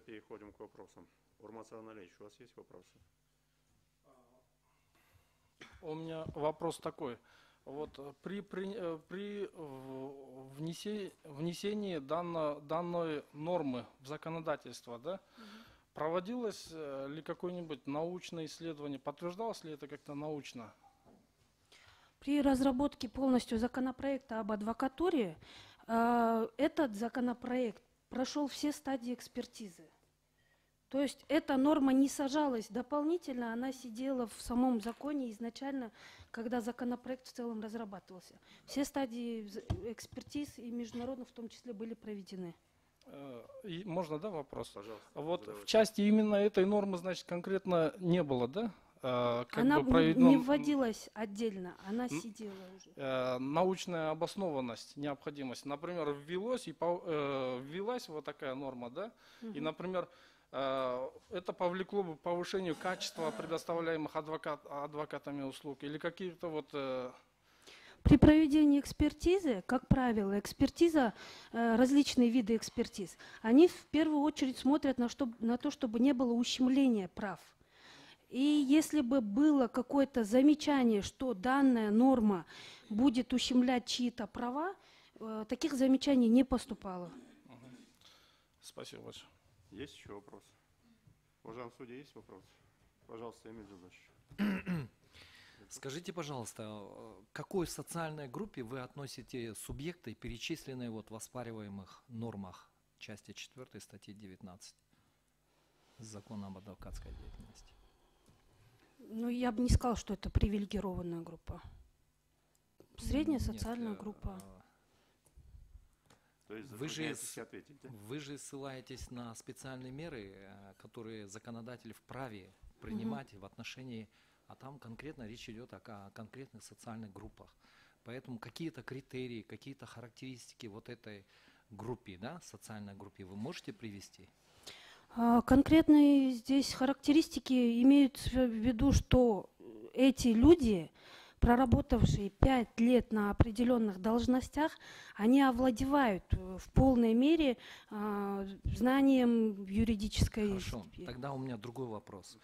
переходим к вопросам. Урмат Налеевич, у вас есть вопросы? У меня вопрос такой. Вот при внесении данной нормы в законодательство, да, проводилось ли какое-нибудь научное исследование, подтверждалось ли это как-то научно? При разработке полностью законопроекта об адвокатуре этот законопроект прошел все стадии экспертизы. То есть эта норма не сажалась дополнительно, она сидела в самом законе изначально, когда законопроект в целом разрабатывался. Все стадии экспертиз и международных в том числе были проведены. И можно, да, вопрос? Пожалуйста. Вот задавайте. в части именно этой нормы, значит, конкретно не было, да? Она не вводилась отдельно, она сидела уже. Научная обоснованность, необходимость. Например, ввелась вот такая норма, да? И, например, это повлекло бы к повышению качества предоставляемых адвокатами услуг или какие-то вот... При проведении экспертизы, как правило, экспертиза, различные виды экспертиз, они в первую очередь смотрят на то, чтобы не было ущемления прав. И если бы было какое-то замечание, что данная норма будет ущемлять чьи-то права, таких замечаний не поступало. Спасибо большое. Есть еще вопросы? Уважаемый судья, есть вопросы? Пожалуйста, Эмиль Джудович. Скажите, пожалуйста, к какой социальной группе вы относите субъекты, перечисленные вот в оспариваемых нормах части 4 статьи 19 Закона об адвокатской деятельности? Ну, я бы не сказала, что это привилегированная группа. Средняя социальная группа. То есть Вы же ответить, да? Вы же ссылаетесь на специальные меры, которые законодатель вправе принимать в отношении, а там конкретно речь идет о конкретных социальных группах. Поэтому какие-то критерии, какие-то характеристики вот этой группе, да, социальной группе вы можете привести? Конкретные здесь характеристики имеют в виду, что эти люди, проработавшие 5 лет на определенных должностях, они овладевают в полной мере знанием юридической... Хорошо, тогда у меня другой вопрос.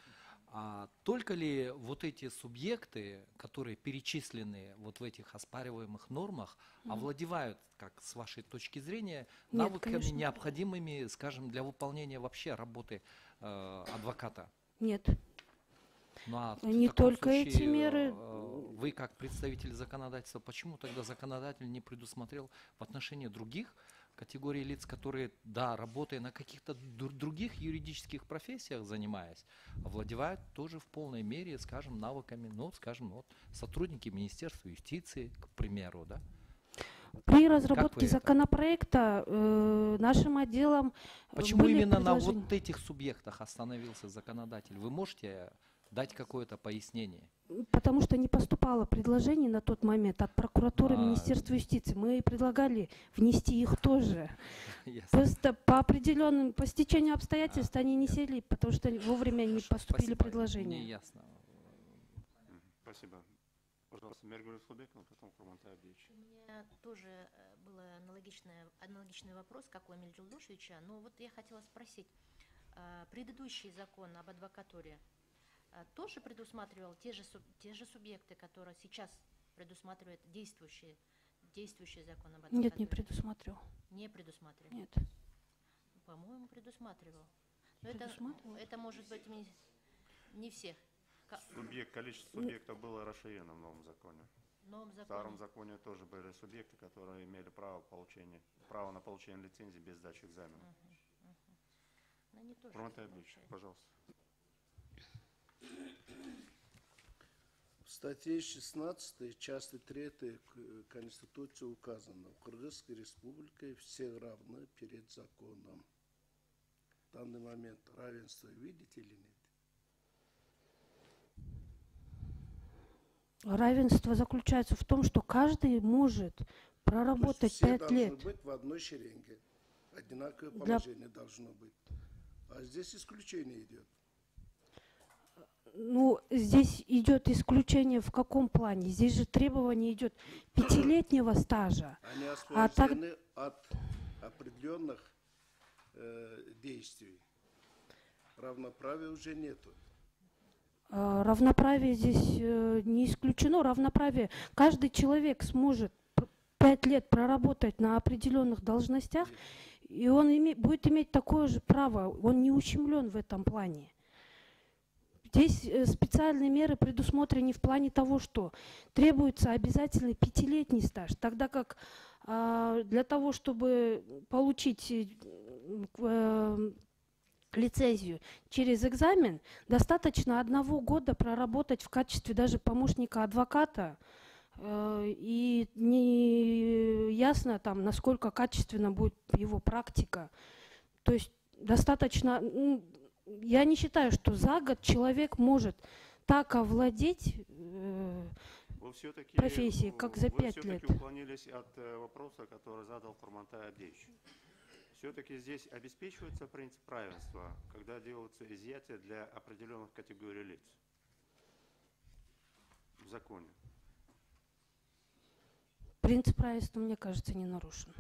А только ли вот эти субъекты, которые перечислены вот в этих оспариваемых нормах, овладевают, как с вашей точки зрения, навыками, конечно. необходимыми, скажем, для выполнения вообще работы адвоката? Нет. Ну, а Не в таком только случае, эти меры. Вы, как представитель законодательства, почему тогда законодатель не предусмотрел в отношении других категорий лиц, которые, да, работая на каких-то других юридических профессиях, занимаясь, овладевают тоже в полной мере, скажем, навыками, ну, скажем, вот, сотрудники Министерства юстиции, к примеру, да? При разработке законопроекта нашим отделом Почему были именно на предложения. вот этих субъектах остановился законодатель? Вы можете дать какое-то пояснение? Потому что не поступало предложений на тот момент от прокуратуры Министерства юстиции. Мы предлагали внести их тоже. Просто по определенным, по стечению обстоятельств они не сели, потому что вовремя не поступили предложения. Мне ясно. Спасибо. Пожалуйста, Мергуль Сулбекова, потом Курман Абдиевич. У меня тоже был аналогичный вопрос, как у Эмиля Джулдошевича. Но вот я хотела спросить, предыдущий закон об адвокатуре тоже предусматривал те же субъекты, которые сейчас предусматривает действующий закон об адвокатуре? Нет, не предусматривал. Не предусматривал? Нет. По-моему, предусматривал. Но это может быть не всех. Количество субъектов было расширено в новом законе. В старом законе тоже были субъекты, которые имели право на получение лицензии без сдачи экзамена. Курман Абдиевич, пожалуйста. В статье 16 части 3 Конституции указано: в Кыргызской республике все равны перед законом. В данный момент равенство видите или нет? Равенство заключается в том, что каждый может проработать 5 лет. Все должны быть в одной шеренге. Одинаковое положение должно быть. А здесь исключение идет. Ну, здесь идет исключение в каком плане? Здесь же требование идет 5-летнего стажа. Они освобождены от определенных действий. Равноправия уже нету. Равноправие здесь не исключено. Равноправие. Каждый человек сможет 5 лет проработать на определенных должностях, и он будет иметь такое же право. Он не ущемлен в этом плане. Здесь специальные меры предусмотрены в плане того, что требуется обязательный 5-летний стаж, тогда как для того, чтобы получить лицензию через экзамен, достаточно 1 года проработать в качестве даже помощника адвоката, и не ясно там, насколько качественно будет его практика. То есть достаточно, я не считаю, что за год человек может так овладеть профессией, как за 5 лет. Вы все-таки уклонились от вопроса, который задал Курмантай Абдеевич. Все-таки здесь обеспечивается принцип равенства, когда делаются изъятия для определенных категорий лиц в законе. Принцип равенства, мне кажется, не нарушен.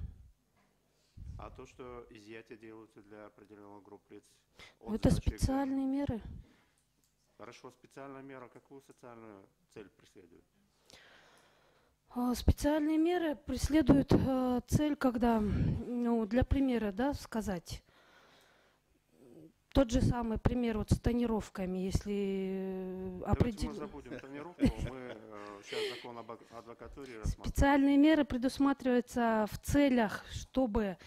А то, что изъятия делаются для определенных групп лиц? Это специальные меры. Хорошо, специальная мера какую социальную цель преследует? Специальные меры преследуют цель, когда, для примера, сказать, тот же самый пример вот с тонировками, если Давайте мы забудем тонировку, мы сейчас закон об адвокатуре рассматриваем. Специальные меры предусматриваются в целях, чтобы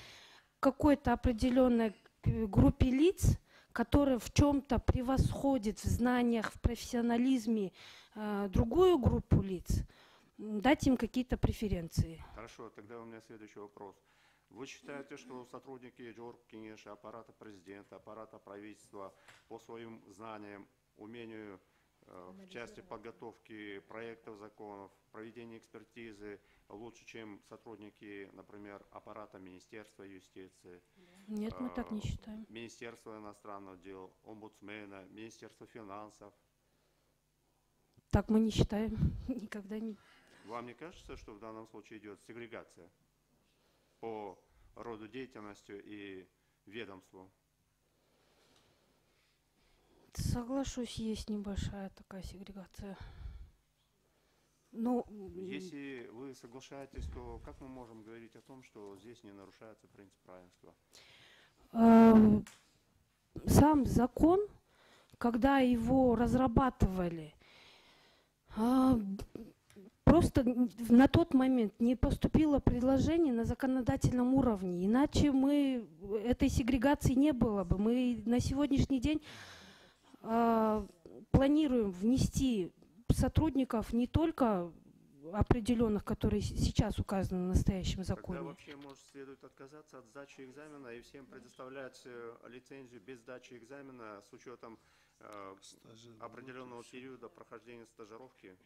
какой-то определенной группе лиц, которая в чем-то превосходит в знаниях, в профессионализме другую группу лиц, дать им какие-то преференции. Хорошо, тогда у меня следующий вопрос. Вы считаете, что сотрудники Джорг Кенеша, аппарата президента, аппарата правительства по своим знаниям, умению в части подготовки проектов законов, проведения экспертизы лучше, чем сотрудники, например, аппарата Министерства юстиции? Нет, мы так не считаем. Министерства иностранных дел, омбудсмена, Министерства финансов? Так мы не считаем. Никогда не. Вам не кажется, что в данном случае идет сегрегация по роду деятельности и ведомству? Соглашусь, есть небольшая такая сегрегация. Но если вы соглашаетесь, то как мы можем говорить о том, что здесь не нарушается принцип равенства? Сам закон, когда его разрабатывали, просто на тот момент не поступило предложение на законодательном уровне, иначе этой сегрегации не было бы. Мы на сегодняшний день планируем внести сотрудников не только определенных, которые сейчас указаны в настоящем законе. Тогда вообще, может, следует отказаться от сдачи экзамена и всем предоставлять лицензию без сдачи экзамена с учетом определенного периода прохождения стажировки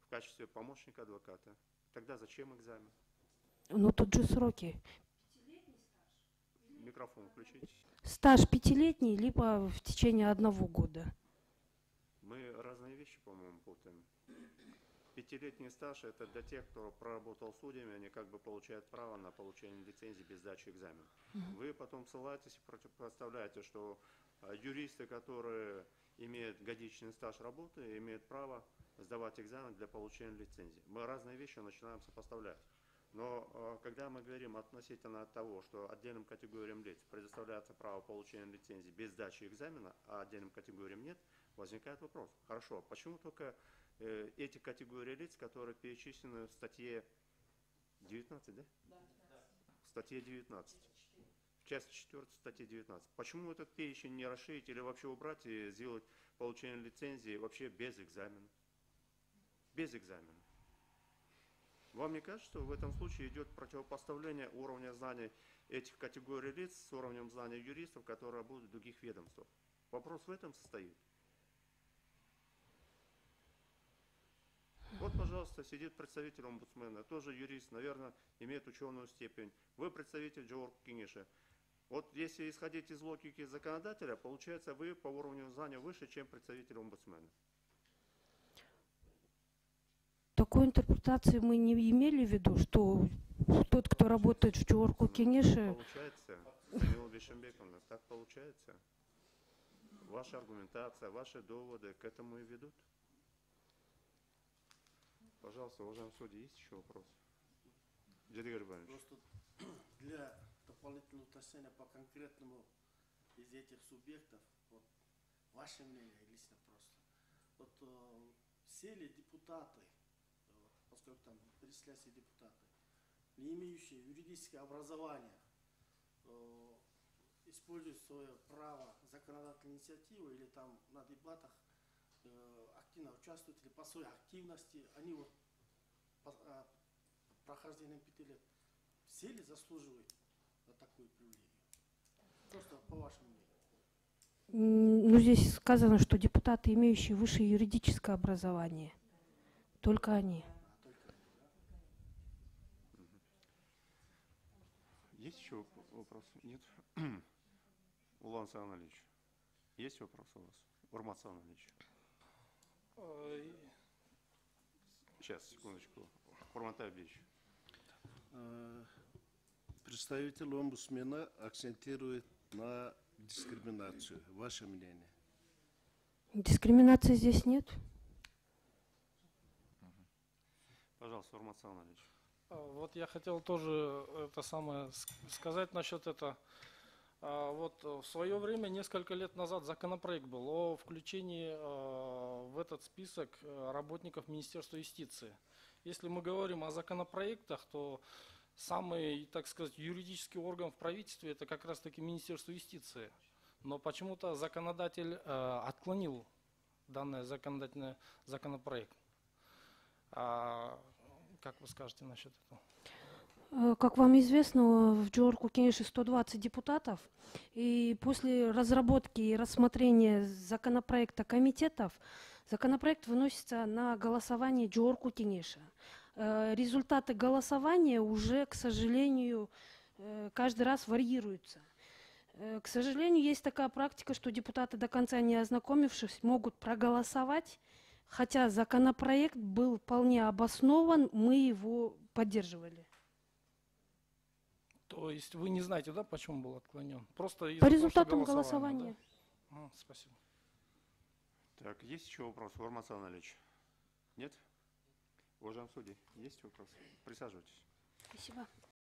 в качестве помощника адвоката. Тогда зачем экзамен? Ну, тут же сроки. Микрофон включите. Стаж 5-летний, либо в течение 1 года. Мы разные вещи, по-моему, путаем. 5-летний стаж – это для тех, кто проработал судьями, они как бы получают право на получение лицензии без сдачи экзамена. Вы потом ссылаетесь и противопоставляете, что юристы, которые имеют годичный стаж работы, имеют право сдавать экзамен для получения лицензии. Мы разные вещи начинаем сопоставлять. Но когда мы говорим относительно того, что отдельным категориям лиц предоставляется право получения лицензии без сдачи экзамена, а отдельным категориям нет, возникает вопрос. Хорошо, почему только эти категории лиц, которые перечислены в статье 19, да? В статье 19. В части 4 статьи 19. Почему этот перечень не расширить или вообще убрать и сделать получение лицензии вообще без экзамена? Без экзамена. Вам не кажется, что в этом случае идет противопоставление уровня знаний этих категорий лиц с уровнем знаний юристов, которые работают в других ведомствах? Вопрос в этом состоит. Вот, пожалуйста, сидит представитель омбудсмена, тоже юрист, наверное, имеет ученую степень. Вы представитель Джорг Кенеша. Вот если исходить из логики законодателя, получается, вы по уровню знания выше, чем представитель омбудсмена. Такой интерпретации мы не имели в виду, что тот, кто работает в Джорг Кенеше... Получается, Замила Бишембековна, так получается? ваша аргументация, ваши доводы к этому и ведут. Пожалуйста, уважаемый судья, есть еще вопрос? Джадыгар Иванович. Просто для дополнительного уточнения по конкретному из этих субъектов, вот, ваше мнение, лично просто. Вот все ли депутаты, поскольку там перечисляются депутаты, не имеющие юридическое образование, используют свое право законодательной инициативы или там на дебатах активно участвуют или по своей активности, они вот по прохождением 5 лет, все ли заслуживают на такую привилегию? Просто по вашему мнению. Ну, здесь сказано, что депутаты, имеющие высшее юридическое образование, только они. Есть еще вопрос? Нет? Улан Саналич, есть вопрос у вас? Урмат Саналич. Сейчас, секундочку. Урмат Абич. Представитель омбудсмена акцентирует на дискриминацию. Ваше мнение? Дискриминации здесь нет. Пожалуйста, Урмат Саналич. Вот я хотел тоже это самое сказать насчет этого. Вот в свое время, несколько лет назад, законопроект был о включении в этот список работников Министерства юстиции. Если мы говорим о законопроектах, то самый, так сказать, юридический орган в правительстве это как раз-таки Министерство юстиции. Но почему-то законодатель отклонил данный законодательный законопроект. Как вы скажете насчет этого? Как вам известно, в Джорку Кенеши 120 депутатов, и после разработки и рассмотрения законопроекта комитетов, законопроект выносится на голосование Джорку Кенеша. Результаты голосования уже, к сожалению, каждый раз варьируются. К сожалению, есть такая практика, что депутаты, до конца не ознакомившись, могут проголосовать, хотя законопроект был вполне обоснован, мы его поддерживали. То есть вы не знаете, да, почему был отклонен? Просто из-за По того, что результатам голосование, голосования. да? Спасибо. Так, есть еще вопрос, Урмат Саналич? Нет? Уважаемый судья, есть вопрос? Присаживайтесь. Спасибо.